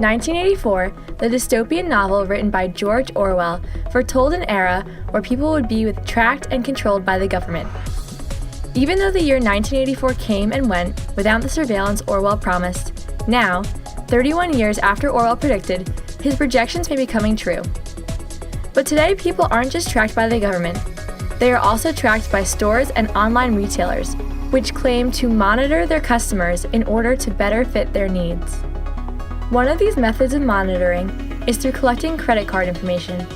1984, the dystopian novel written by George Orwell, foretold an era where people would be tracked and controlled by the government. Even though the year 1984 came and went without the surveillance Orwell promised, now, 31 years after Orwell predicted, his projections may be coming true. But today, people aren't just tracked by the government. They are also tracked by stores and online retailers, which claim to monitor their customers in order to better fit their needs. One of these methods of monitoring is through collecting credit card information.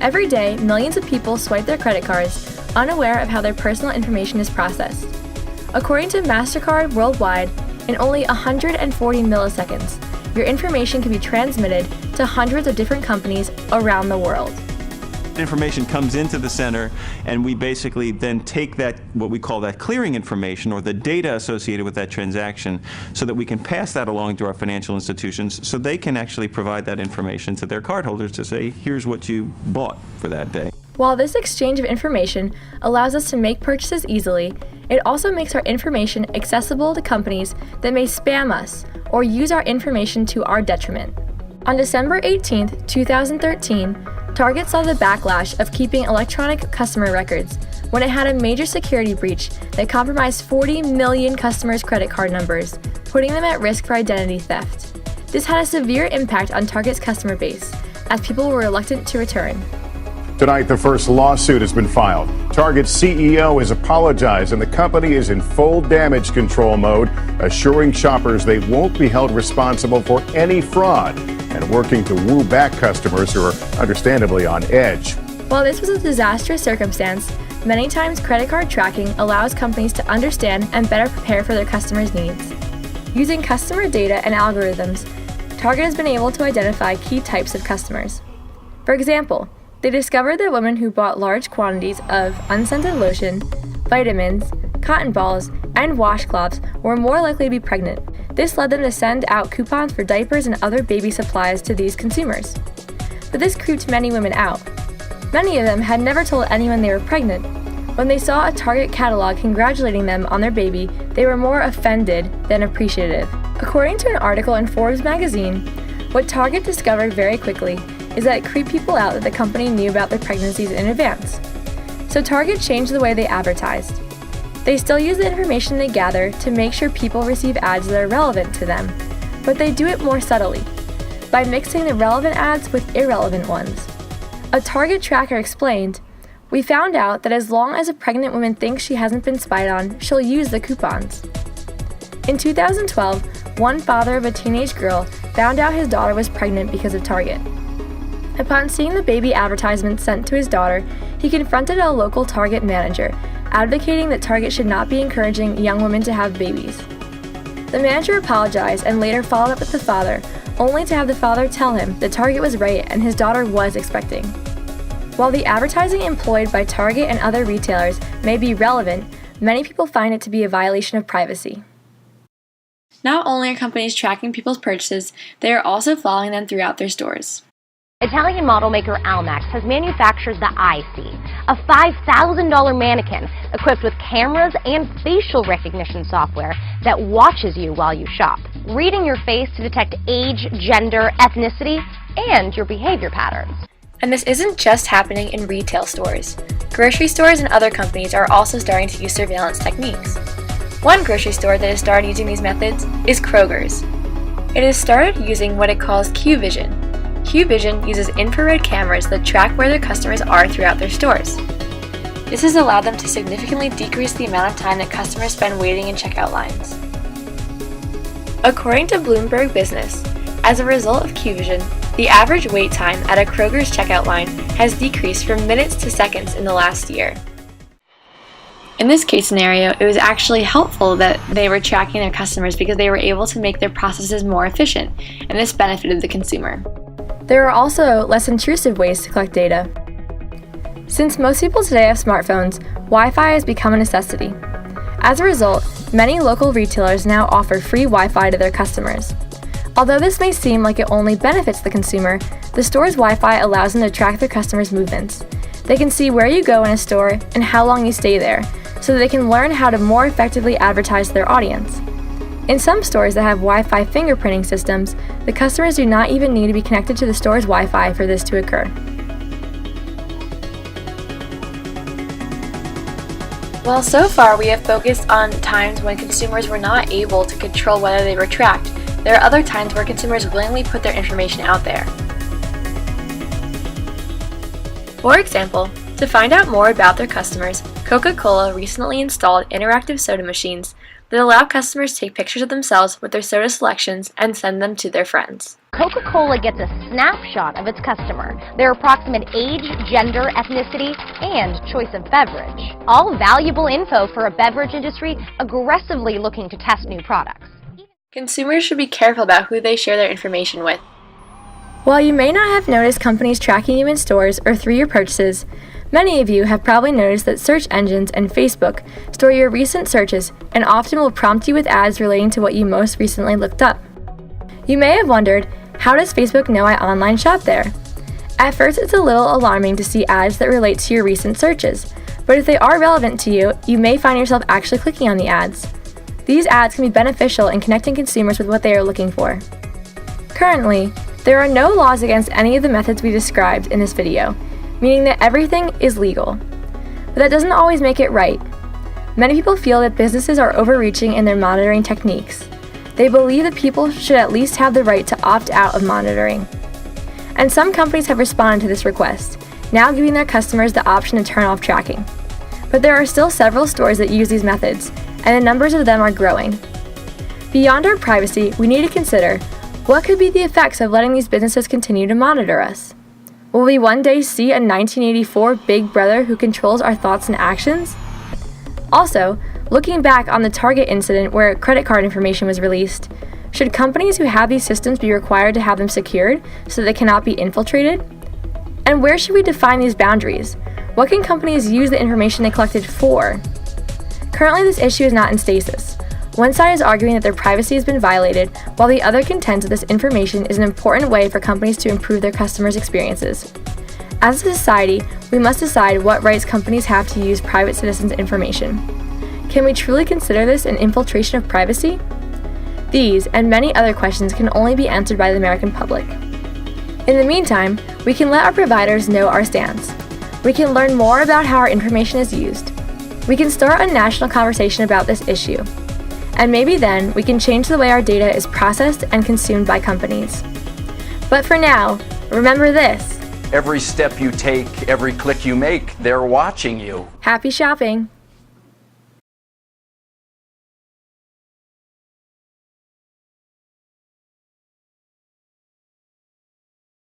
Every day, millions of people swipe their credit cards, unaware of how their personal information is processed. According to MasterCard worldwide, in only 140 milliseconds, your information can be transmitted to hundreds of different companies around the world. Information comes into the center, and we basically then take that, what we call that clearing information, or the data associated with that transaction, so that we can pass that along to our financial institutions so they can actually provide that information to their cardholders to say, here's what you bought for that day. While this exchange of information allows us to make purchases easily, it also makes our information accessible to companies that may spam us or use our information to our detriment. On December 18, 2013, Target saw the backlash of keeping electronic customer records when it had a major security breach that compromised 40 million customers' credit card numbers, putting them at risk for identity theft. This had a severe impact on Target's customer base, as people were reluctant to return. Tonight, the first lawsuit has been filed. Target's CEO has apologized, and the company is in full damage control mode, assuring shoppers they won't be held responsible for any fraud, and working to woo back customers who are understandably on edge. While this was a disastrous circumstance, many times credit card tracking allows companies to understand and better prepare for their customers' needs. Using customer data and algorithms, Target has been able to identify key types of customers. For example, they discovered that women who bought large quantities of unscented lotion, vitamins, cotton balls, and washcloths were more likely to be pregnant. This led them to send out coupons for diapers and other baby supplies to these consumers. But this creeped many women out. Many of them had never told anyone they were pregnant. When they saw a Target catalog congratulating them on their baby, they were more offended than appreciative. According to an article in Forbes magazine, what Target discovered very quickly is that it creeped people out that the company knew about their pregnancies in advance. So Target changed the way they advertised. They still use the information they gather to make sure people receive ads that are relevant to them, but they do it more subtly, by mixing the relevant ads with irrelevant ones. A Target tracker explained, "We found out that as long as a pregnant woman thinks she hasn't been spied on, she'll use the coupons." In 2012, one father of a teenage girl found out his daughter was pregnant because of Target. Upon seeing the baby advertisement sent to his daughter, he confronted a local Target manager, advocating that Target should not be encouraging young women to have babies. The manager apologized and later followed up with the father, only to have the father tell him that Target was right and his daughter was expecting. While the advertising employed by Target and other retailers may be relevant, many people find it to be a violation of privacy. Not only are companies tracking people's purchases, they are also following them throughout their stores. Italian model maker Almax has manufactured the iSee, a $5,000 mannequin equipped with cameras and facial recognition software that watches you while you shop, reading your face to detect age, gender, ethnicity, and your behavior patterns. And this isn't just happening in retail stores. Grocery stores and other companies are also starting to use surveillance techniques. One grocery store that has started using these methods is Kroger's. It has started using what it calls Q-Vision. Q-Vision uses infrared cameras that track where their customers are throughout their stores. This has allowed them to significantly decrease the amount of time that customers spend waiting in checkout lines. According to Bloomberg Business, as a result of Q-Vision, the average wait time at a Kroger's checkout line has decreased from minutes to seconds in the last year. In this case scenario, it was actually helpful that they were tracking their customers because they were able to make their processes more efficient, and this benefited the consumer. There are also less intrusive ways to collect data. Since most people today have smartphones, Wi-Fi has become a necessity. As a result, many local retailers now offer free Wi-Fi to their customers. Although this may seem like it only benefits the consumer, the store's Wi-Fi allows them to track their customers' movements. They can see where you go in a store and how long you stay there, so that they can learn how to more effectively advertise to their audience. In some stores that have Wi-Fi fingerprinting systems, the customers do not even need to be connected to the store's Wi-Fi for this to occur. While so far we have focused on times when consumers were not able to control whether they were tracked, there are other times where consumers willingly put their information out there. For example, to find out more about their customers, Coca-Cola recently installed interactive soda machines that allow customers to take pictures of themselves with their soda selections and send them to their friends. Coca-Cola gets a snapshot of its customer, their approximate age, gender, ethnicity, and choice of beverage. All valuable info for a beverage industry aggressively looking to test new products. Consumers should be careful about who they share their information with. While you may not have noticed companies tracking you in stores or through your purchases, many of you have probably noticed that search engines and Facebook store your recent searches and often will prompt you with ads relating to what you most recently looked up. You may have wondered, how does Facebook know I online shop there? At first, it's a little alarming to see ads that relate to your recent searches, but if they are relevant to you, you may find yourself actually clicking on the ads. These ads can be beneficial in connecting consumers with what they are looking for. Currently, there are no laws against any of the methods we described in this video, meaning that everything is legal. But that doesn't always make it right. Many people feel that businesses are overreaching in their monitoring techniques. They believe that people should at least have the right to opt out of monitoring. And some companies have responded to this request, now giving their customers the option to turn off tracking. But there are still several stores that use these methods, and the numbers of them are growing. Beyond our privacy, we need to consider, what could be the effects of letting these businesses continue to monitor us? Will we one day see a 1984 Big Brother who controls our thoughts and actions? Also, looking back on the Target incident where credit card information was released, should companies who have these systems be required to have them secured so they cannot be infiltrated? And where should we define these boundaries? What can companies use the information they collected for? Currently, this issue is not in stasis. One side is arguing that their privacy has been violated, while the other contends that this information is an important way for companies to improve their customers' experiences. As a society, we must decide what rights companies have to use private citizens' information. Can we truly consider this an infiltration of privacy? These and many other questions can only be answered by the American public. In the meantime, we can let our providers know our stance. We can learn more about how our information is used. We can start a national conversation about this issue. And maybe then we can change the way our data is processed and consumed by companies. But for now, remember this. Every step you take, every click you make, they're watching you. Happy shopping!